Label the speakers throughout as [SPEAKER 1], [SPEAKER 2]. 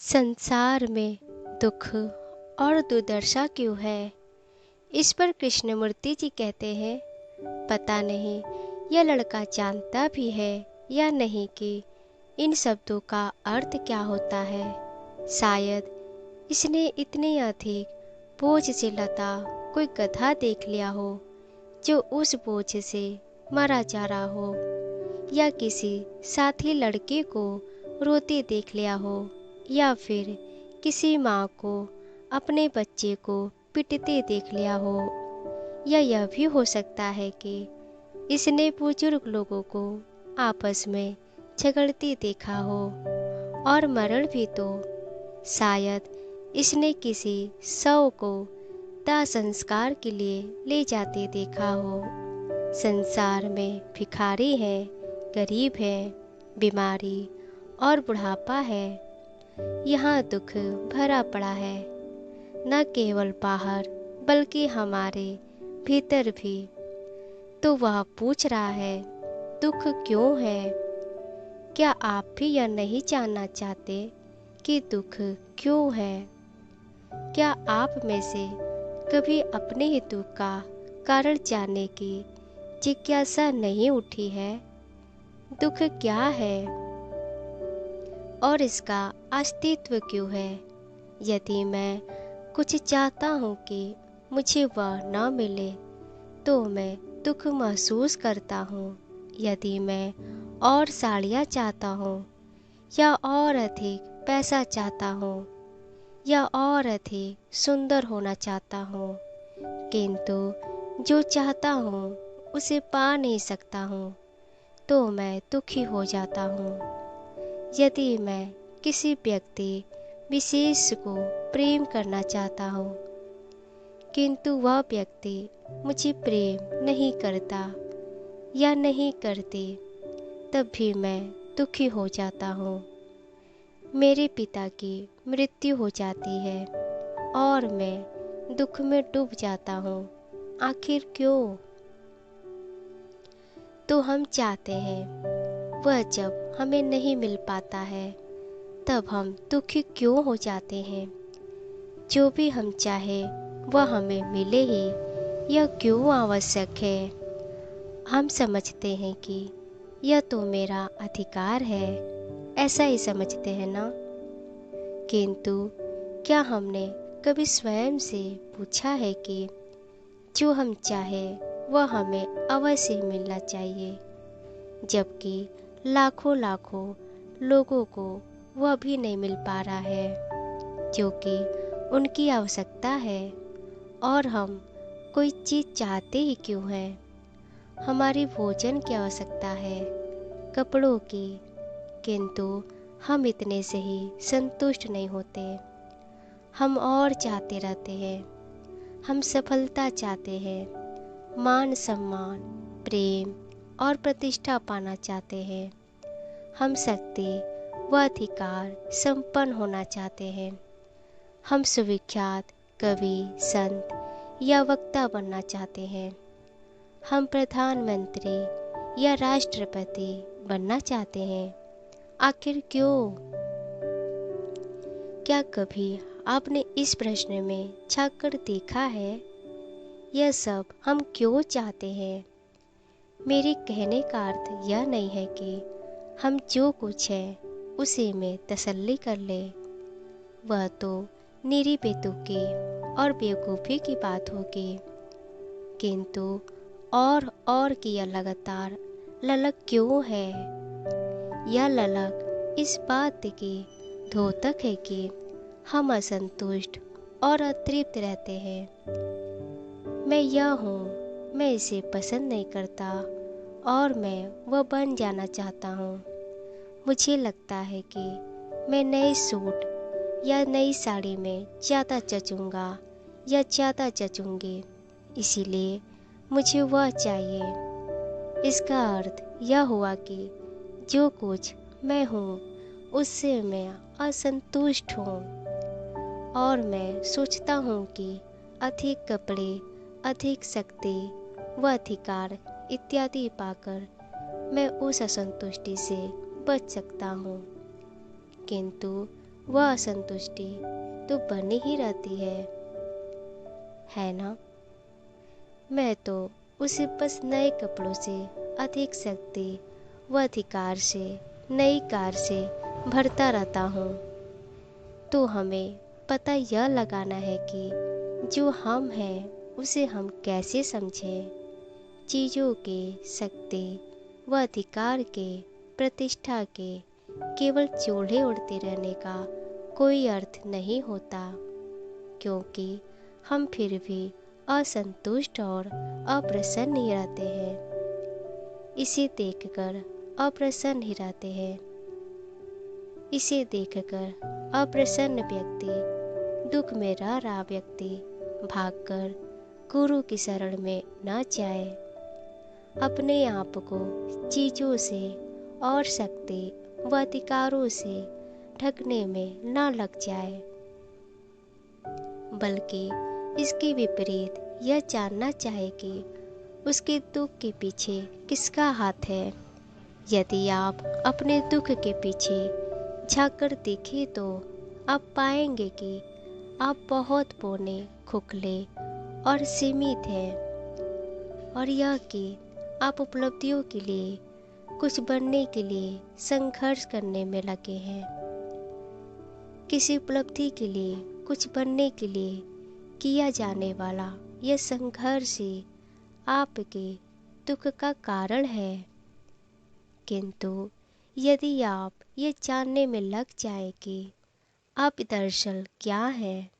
[SPEAKER 1] संसार में दुख और दुर्दशा क्यों है? इस पर कृष्णमूर्ति जी कहते हैं, पता नहीं यह लड़का जानता भी है या नहीं कि इन शब्दों का अर्थ क्या होता है। शायद इसने इतने अधिक बोझ से लदा कोई गधा देख लिया हो जो उस बोझ से मरा जा रहा हो, या किसी साथी लड़के को रोते देख लिया हो, या फिर किसी माँ को अपने बच्चे को पिटते देख लिया हो, या यह भी हो सकता है कि इसने बुजुर्ग लोगों को आपस में झगड़ते देखा हो, और मरण भी तो शायद इसने किसी शव को दाह संस्कार के लिए ले जाते देखा हो। संसार में भिखारी है, गरीब है, बीमारी और बुढ़ापा है। यहाँ दुख भरा पड़ा है, न केवल बाहर बल्कि हमारे भीतर भी। तो वह पूछ रहा है, दुख क्यों है? क्या आप भी यह नहीं जानना चाहते कि दुख क्यों है? क्या आप में से कभी अपने ही दुख का कारण जानने की जिज्ञासा नहीं उठी है? दुख क्या है और इसका अस्तित्व क्यों है? यदि मैं कुछ चाहता हूँ कि मुझे वह न मिले तो मैं दुख महसूस करता हूँ। यदि मैं और साड़ियाँ चाहता हूँ, या और अधिक पैसा चाहता हूँ, या और अधिक सुंदर होना चाहता हूँ, किंतु जो चाहता हूँ उसे पा नहीं सकता हूँ, तो मैं दुखी हो जाता हूँ। यदि मैं किसी व्यक्ति विशेष को प्रेम करना चाहता हूँ, किंतु वह व्यक्ति मुझे प्रेम नहीं करता या नहीं करती, तब भी मैं दुखी हो जाता हूँ। मेरे पिता की मृत्यु हो जाती है और मैं दुख में डूब जाता हूँ। आखिर क्यों? तो हम चाहते हैं, वह जब हमें नहीं मिल पाता है तब हम दुखी क्यों हो जाते हैं? जो भी हम चाहे वह हमें मिले ही, यह क्यों आवश्यक है? हम समझते हैं कि यह तो मेरा अधिकार है, ऐसा ही समझते हैं ना? किंतु क्या हमने कभी स्वयं से पूछा है कि जो हम चाहे वह हमें अवश्य मिलना चाहिए, जबकि लाखों लाखों लोगों को वह भी नहीं मिल पा रहा है जो कि उनकी आवश्यकता है? और हम कोई चीज़ चाहते ही क्यों हैं? हमारी भोजन की आवश्यकता है, कपड़ों की, किंतु हम इतने से ही संतुष्ट नहीं होते। हम और चाहते रहते हैं। हम सफलता चाहते हैं, मान सम्मान, प्रेम और प्रतिष्ठा पाना चाहते हैं। हम शक्ति व अधिकार संपन्न होना चाहते हैं। हम सुविख्यात कवि, संत या वक्ता बनना चाहते हैं। हम प्रधानमंत्री या राष्ट्रपति बनना चाहते हैं। आखिर क्यों? क्या कभी आपने इस प्रश्न में झांक कर देखा है, यह सब हम क्यों चाहते हैं? मेरे कहने का अर्थ यह नहीं है कि हम जो कुछ है उसी में तसल्ली कर ले। वह तो निरी बेतुकी और बेवकूफ़ी की बात होगी। किंतु और की यह लगातार ललक क्यों है? यह ललक इस बात की द्योतक है कि हम असंतुष्ट और अतृप्त रहते हैं। मैं यह हूँ, मैं इसे पसंद नहीं करता और मैं वह बन जाना चाहता हूँ। मुझे लगता है कि मैं नए सूट या नई साड़ी में ज़्यादा जचूंगा या ज़्यादा जचूंगी, इसीलिए मुझे वह चाहिए। इसका अर्थ यह हुआ कि जो कुछ मैं हूँ उससे मैं असंतुष्ट हूँ, और मैं सोचता हूँ कि अधिक कपड़े, अधिक शक्ति व अधिकार इत्यादि पाकर मैं उस असंतुष्टि से बच सकता हूँ। किंतु वह असंतुष्टि तो बनी ही रहती है ना। मैं तो उसे बस नए कपड़ों से, अधिक शक्ति व अधिकार से, नई कार से भरता रहता हूँ। तो हमें पता यह लगाना है कि जो हम हैं उसे हम कैसे समझें। चीज़ों के, शक्ति व अधिकार के, प्रतिष्ठा के केवल चूल्हे उड़ते रहने का कोई अर्थ नहीं होता, क्योंकि हम फिर भी असंतुष्ट और अप्रसन्न ही रहते हैं। इसे देखकर अप्रसन्न ही रहते हैं। इसे देखकर अप्रसन्न व्यक्ति, दुख में रह रहा व्यक्ति भागकर गुरु की शरण में न जाए। अपने आप को चीज़ों से और शक्ति व अधिकारों से ढकने में न लग जाए, बल्कि इसके विपरीत यह जानना चाहे कि उसके दुख के पीछे किसका हाथ है। यदि आप अपने दुख के पीछे झांककर देखें तो आप पाएंगे कि आप बहुत पौने, खोखले और सीमित हैं, और यह कि आप उपलब्धियों के लिए, कुछ बनने के लिए संघर्ष करने में लगे हैं। किसी उपलब्धि के लिए, कुछ बनने के लिए किया जाने वाला यह संघर्ष ही आपके दुख का कारण है। किंतु यदि आप ये जानने में लग जाए कि आप दरअसल क्या है,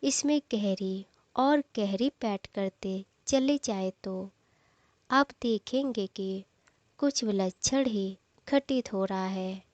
[SPEAKER 1] इसमें गहरी और गहरी बैठ करते चले जाए तो आप देखेंगे कि कुछ विलक्षण ही घटित हो रहा है।